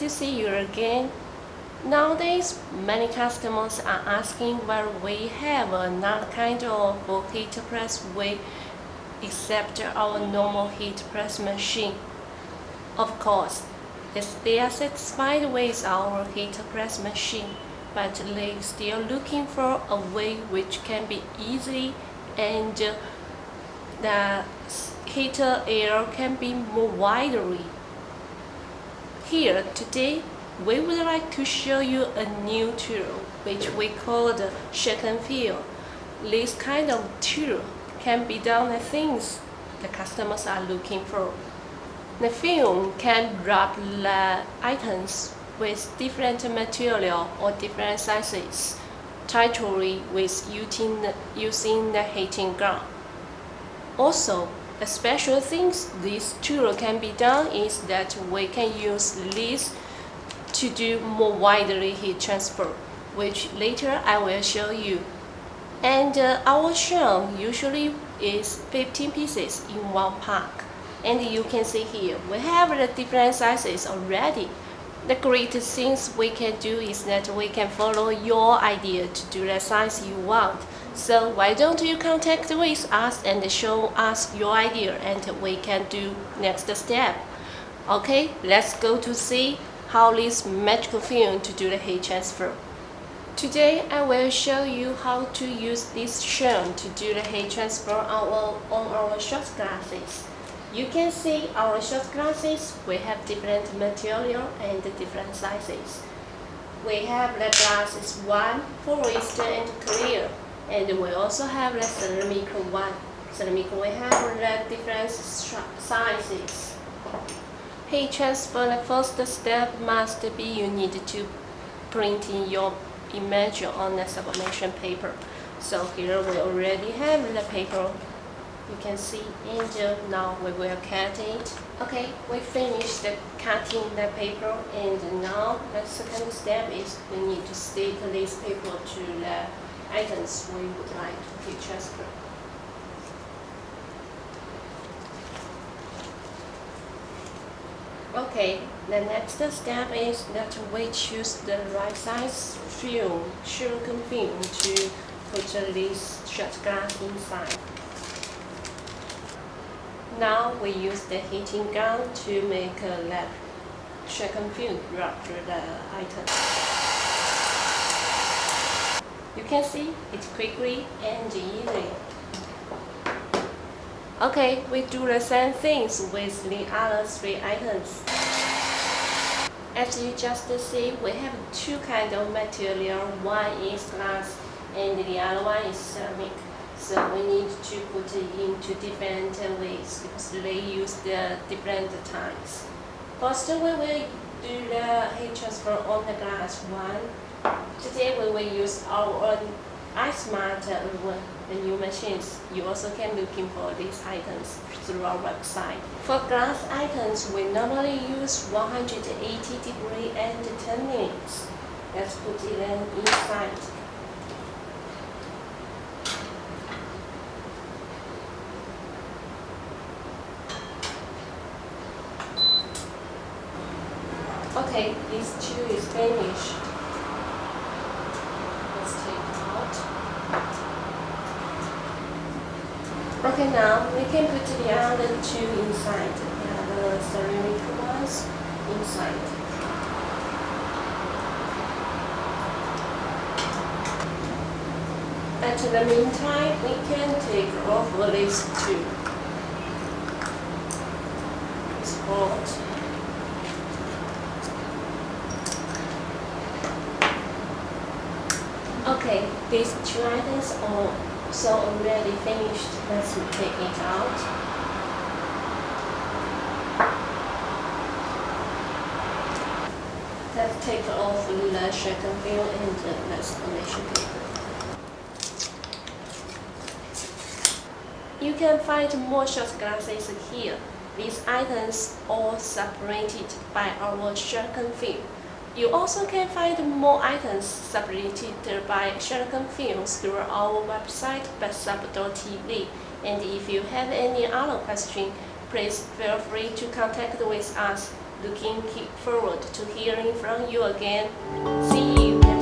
to see you again. Nowadays, many customers are asking whether we have another kind of heat press way except our normal heat press machine. Of course, they are satisfied with our heat press machine, but they are still looking for a way which can be easy and the heater air can be more widely. Here today, we would like to show you a new tool which we call the second fill. This kind of tool can be done the things the customers are looking for. The film can wrap the items with different material or different sizes, tightly with using the heating gun. Also, a special thing this tool can be done is that we can use this to do more widely heat transfer, which later I will show you. And our shell usually is 15 pieces in one pack. And you can see here, we have the different sizes already. The great things we can do is that we can follow your idea to do the size you want. So why don't you contact with us and show us your idea and we can do next step. Okay, let's go to see how this magical film to do the heat transfer. Today I will show you how to use this shell to do the heat transfer on our shot glasses. You can see our shot glasses, we have different material and different sizes. We have the glasses 1, forest and clear, and we also have the ceramic one. Ceramic we have the different sizes. Heat transfer, the first step must be you need to print in your image on the sublimation paper. So here we already have the paper. You can see, and now we will cut it. Okay, we finished cutting the paper, and now the second step is we need to stick this paper to the items we would like to heat transfer. Okay, the next step is that we choose the right size film, silicone film, to put this shot glass inside. Now we use the heating gun to make the second film wrap the item. You can see it quickly and easily. Okay, we do the same things with the other 3 items. As you just see, we have 2 kinds of material. One is glass and the other one is ceramic. So we need to put it into different ways because they use the different times. First, we will do the heat transfer on the glass one. Today we will use our iSmart, the new machines. You also can looking for these items through our website. For glass items, we normally use 180 degrees and 10 minutes. Let's put it inside. Okay, this too is finished. Let's take it out. Okay, now we can put the other 2 inside. The other ceramic ones inside. At the meantime, we can take off these 2. It's hot. Okay, these 2 items are so already finished. Let's take it out. Let's take off the second film and the sublimation paper. You can find more shot glasses here. These items are separated by our silicone film. You also can find more items separated by silicone films through our website bestsub.tv. And if you have any other question, please feel free to contact with us. Looking forward to hearing from you again. See you.